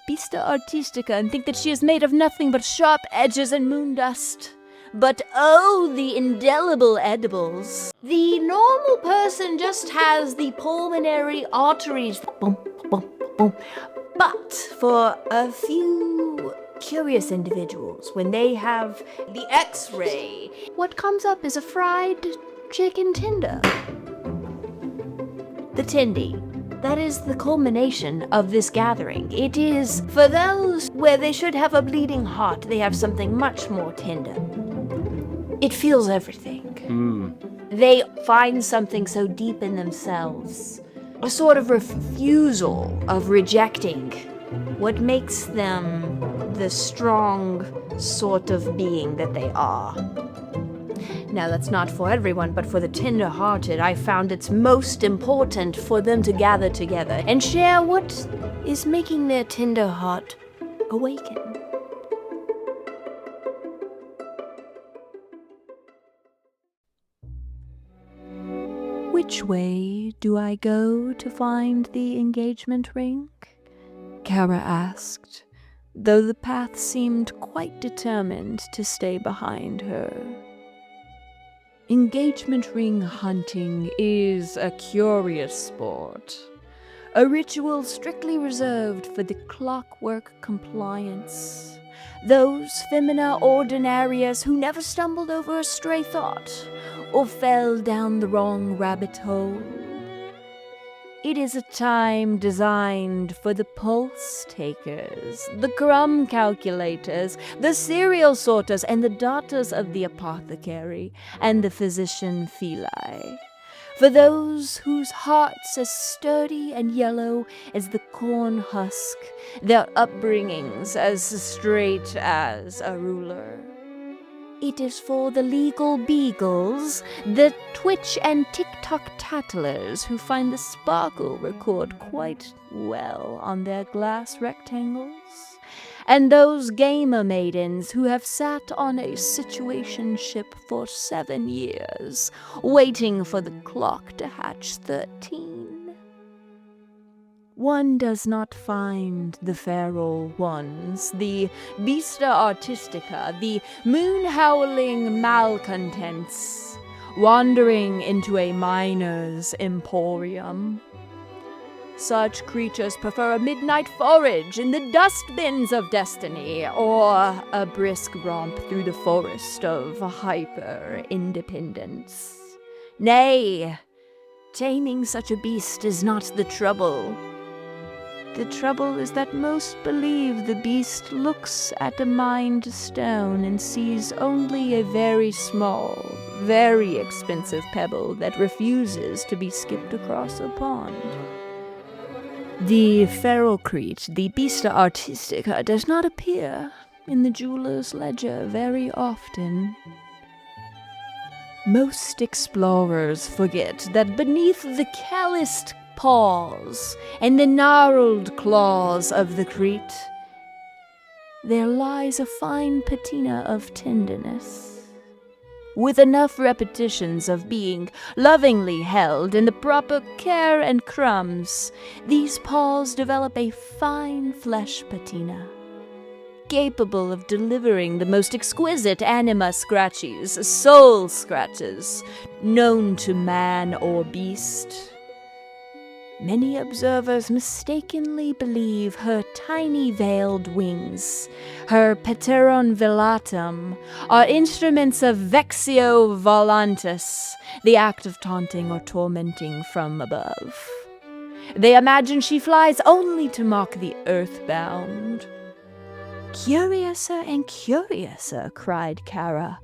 Beasta Artistica and think that she is made of nothing but sharp edges and moon dust. But oh, the indelible edibles. The normal person just has the pulmonary arteries. Boom, boom, boom. But for a few curious individuals, when they have the X-ray, what comes up is a fried chicken tender. The Tendie. That is the culmination of this gathering. It is, for those where they should have a bleeding heart, they have something much more tender. It feels everything. They find something so deep in themselves, a sort of refusal of rejecting what makes them the strong sort of being that they are. Now, that's not for everyone, but for the tender-hearted, I found it's most important for them to gather together and share what is making their tender heart awaken. Which way do I go to find the engagement ring? Kara asked, though the path seemed quite determined to stay behind her. Engagement ring hunting is a curious sport, a ritual strictly reserved for the Clockwork Complainants, those Femina Ordinarius who never stumbled over a stray thought or fell down the wrong rabbit hole. It is a time designed for the pulse takers, the crumb calculators, the cereal sorters, and the daughters of the apothecary and the physician Feli. For those whose hearts as sturdy and yellow as the corn husk, their upbringings as straight as a ruler. It is for the legal beagles, the Twitch and TikTok tattlers who find the sparkle record quite well on their glass rectangles, and those gamer maidens who have sat on a situationship for 7 years, waiting for the clock to hatch 13. One does not find the feral ones, the Beasta Artistica, the moon-howling malcontents, wandering into a miner's emporium. Such creatures prefer a midnight forage in the dustbins of destiny, or a brisk romp through the forest of hyper-independence. Nay, taming such a beast is not the trouble. The trouble is that most believe the beast looks at a mined stone and sees only a very small, very expensive pebble that refuses to be skipped across a pond. The feral crete, the Beasta Artistica, does not appear in the jeweler's ledger very often. Most explorers forget that beneath the calloused paws and the gnarled claws of the crete, there lies a fine patina of tenderness. With enough repetitions of being lovingly held in the proper care and crumbs, these paws develop a Fine-Flesh-Patina, capable of delivering the most exquisite anima-scratchies, soul-scratches, known to man or beast. Many observers mistakenly believe her tiny veiled wings, her pateron velatum, are instruments of vexio volantis, the act of taunting or tormenting from above. They imagine she flies only to mock the earthbound. Curiouser and curiouser, cried Kara,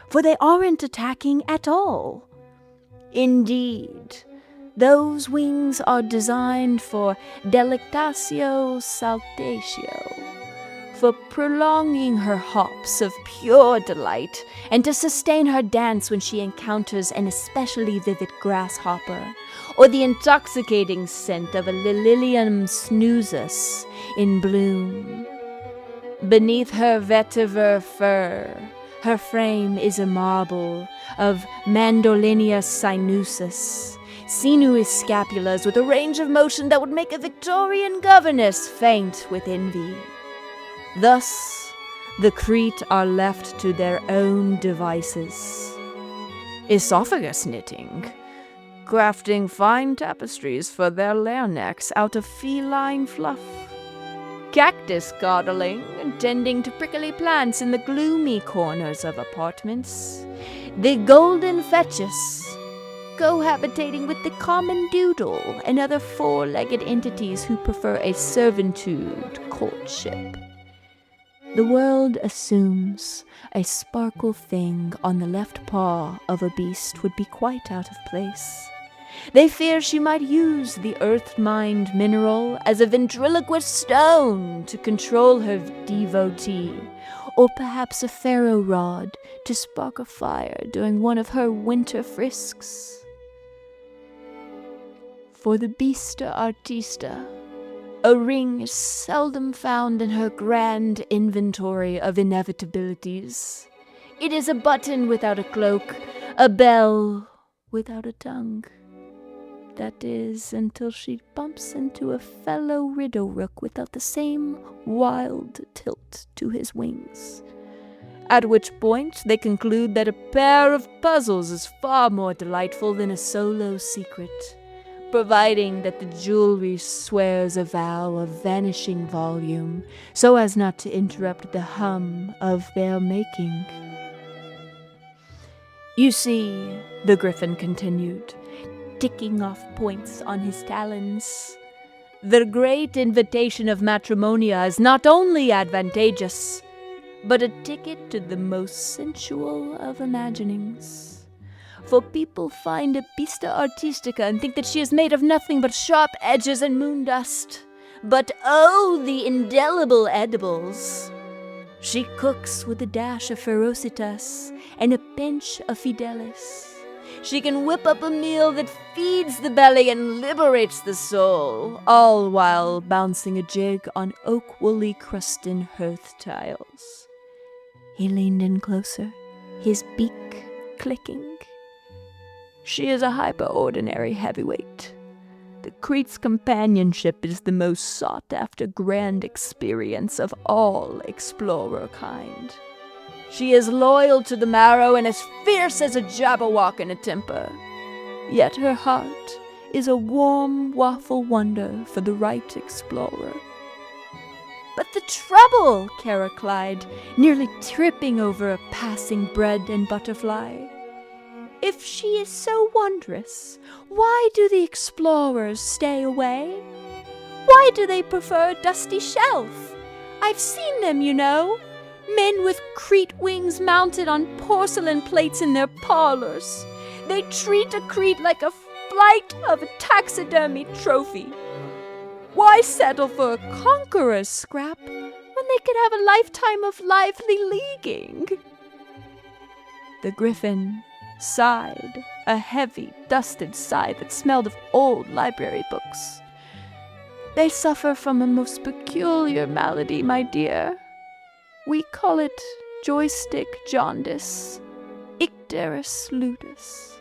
for they aren't attacking at all. Indeed, those wings are designed for delectatio saltatio, for prolonging her hops of pure delight, and to sustain her dance when she encounters an especially vivid grasshopper, or the intoxicating scent of a Lilium snoozus in bloom. Beneath her vetiver fur, her frame is a marble of Mandolinia sinusus, sinuous scapulas with a range of motion that would make a Victorian governess faint with envy. Thus, the Crete are left to their own devices. Esophagus-knitting, crafting fine tapestries for their lair necks out of feline fluff. Cactus-Coddling, tending to prickly plants in the gloomy corners of apartments. The golden fetches, cohabitating with the common doodle and other four-legged entities who prefer a servitude courtship. The world assumes a sparkle thing on the left paw of a beast would be quite out of place. They fear she might use the earth-mined mineral as a ventriloquist stone to control her devotee, or perhaps a pharaoh rod to spark a fire during one of her winter frisks. For the Beasta Artistica, a ring is seldom found in her grand inventory of inevitabilities. It is a button without a cloak, a bell without a tongue. That is, until she bumps into a fellow riddle rook without the same wild tilt to his wings. At which point they conclude that a pair of puzzles is far more delightful than a solo secret, providing that the jewelry swears a vow of vanishing volume, so as not to interrupt the hum of their making. You see, the Gryphon continued, ticking off points on his talons, the great invitation of matrimonia is not only advantageous, but a ticket to the most sensual of imaginings. For people find a Beasta Artistica and think that she is made of nothing but sharp edges and moon dust. But oh, the indelible edibles! She cooks with a dash of ferocitas and a pinch of fidelis. She can whip up a meal that feeds the belly and liberates the soul, all while bouncing a jig on oak woolly crusted hearth tiles. He leaned in closer, his beak clicking. She is a hyper-ordinary heavyweight. The Crete's companionship is the most sought-after grand experience of all explorer kind. She is loyal to the marrow and as fierce as a Jabberwock in a temper. Yet her heart is a Warm-Waffle-Wonder for the right explorer. But the trouble, Kara cried, nearly tripping over a passing bread and butterfly. If she is so wondrous, why do the explorers stay away? Why do they prefer a dusty shelf? I've seen them, you know. Men with Crete wings mounted on porcelain plates in their parlors. They treat a Crete like a flight of a taxidermy trophy. Why settle for a conqueror's scrap when they could have a lifetime of lively leaguing? The Gryphon sighed, a heavy, dusted sigh that smelled of old library books. They suffer from a most peculiar malady, my dear. We call it joystick jaundice, icterus ludus.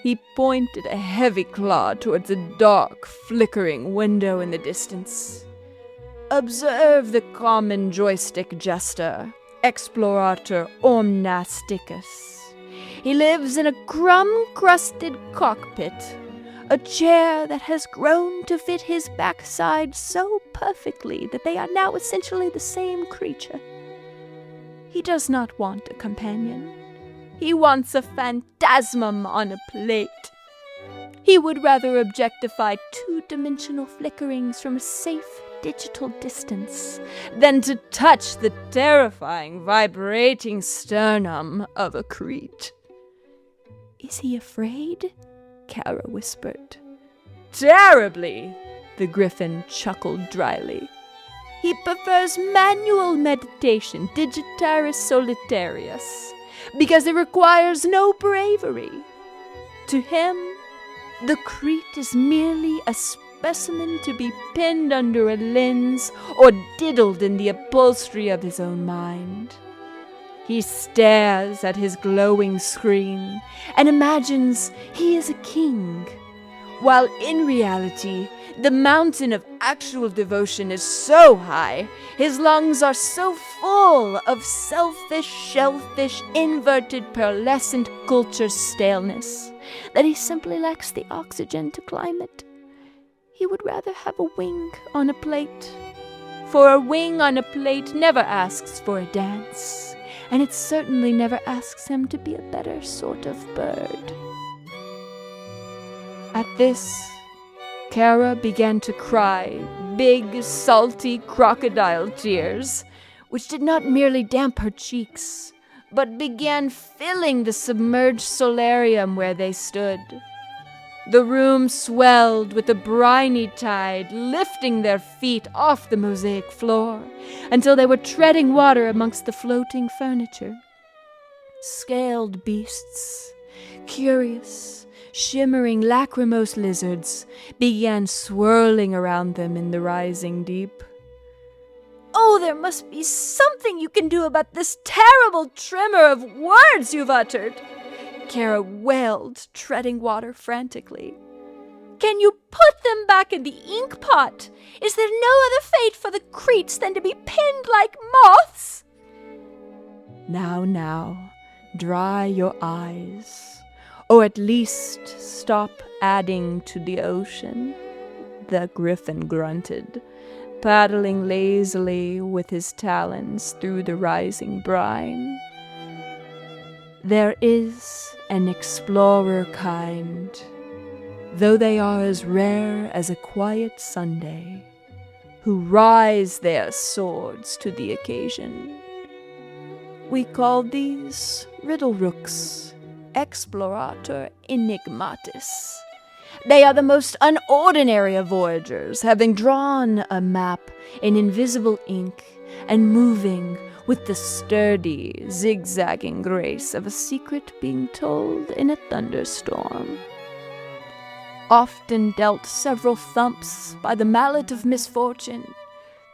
He pointed a heavy claw towards a dark, flickering window in the distance. Observe the common joystick jester, explorator omnasticus. He lives in a crumb-crusted cockpit, a chair that has grown to fit his backside so perfectly that they are now essentially the same creature. He does not want a companion. He wants a phantasmum on a plate. He would rather objectify two-dimensional flickerings from a safe digital distance than to touch the terrifying vibrating sternum of a Crete. Is he afraid? Kara whispered. Terribly, the Gryphon chuckled dryly. He prefers manual meditation, digitaris solitarius, because it requires no bravery. To him, the Crete is merely a specimen to be pinned under a lens or diddled in the upholstery of his own mind. He stares at his glowing screen and imagines he is a king, while in reality, the mountain of actual devotion is so high, his lungs are so full of selfish, shellfish, inverted, pearlescent culture staleness, that he simply lacks the oxygen to climb it. He would rather have a wing on a plate, for a wing on a plate never asks for a dance, and it certainly never asks him to be a better sort of bird. At this, Kara began to cry big, salty crocodile tears, which did not merely damp her cheeks, but began filling the submerged solarium where they stood. The room swelled with a briny tide, lifting their feet off the mosaic floor until they were treading water amongst the floating furniture. Scaled beasts, curious, shimmering lachrymose lizards, began swirling around them in the rising deep. "Oh, there must be something you can do about this terrible tremor of words you've uttered!" Kara wailed, treading water frantically. "Can you put them back in the ink pot? Is there no other fate for the creets than to be pinned like moths?" Now, dry your eyes, or at least stop adding to the ocean," the Gryphon grunted, paddling lazily with his talons through the rising brine. "There is an explorer kind, though they are as rare as a quiet Sunday, who rise their swords to the occasion. We call these riddle rooks, explorator enigmatis. They are the most unordinary of voyagers, having drawn a map in invisible ink and moving with the sturdy, zigzagging grace of a secret being told in a thunderstorm. Often dealt several thumps by the mallet of misfortune,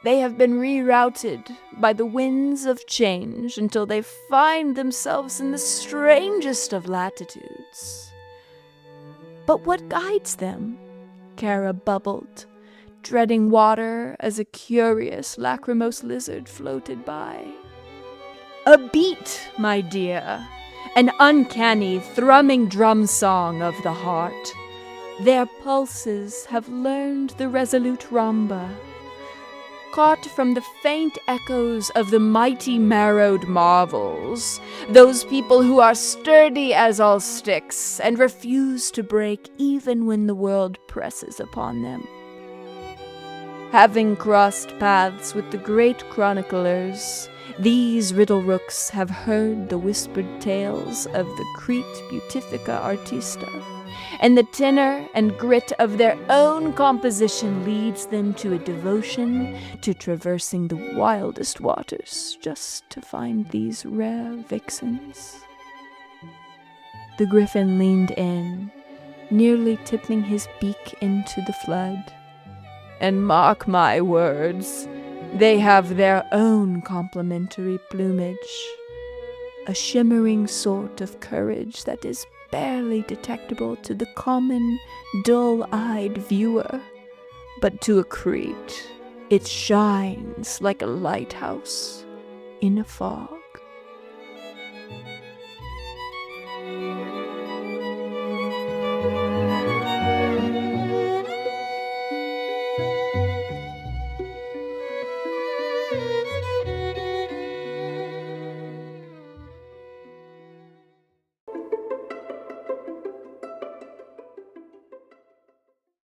they have been rerouted by the winds of change until they find themselves in the strangest of latitudes. But what guides them? Kara bubbled, treading water as a curious lachrymose lizard floated by. "A beat, my dear, an uncanny, thrumming drum song of the heart. Their pulses have learned the resolute rhomba, caught from the faint echoes of the mighty marrowed marvels, those people who are sturdy as all sticks and refuse to break even when the world presses upon them. Having crossed paths with the great chroniclers, these riddle rooks have heard the whispered tales of the Crete Beatifica Artista, and the tenor and grit of their own composition leads them to a devotion to traversing the wildest waters just to find these rare vixens." The Gryphon leaned in, nearly tipping his beak into the flood. "And mark my words, they have their own complementary plumage, a shimmering sort of courage that is barely detectable to the common, dull-eyed viewer, but to a Crete it shines like a lighthouse in a fog."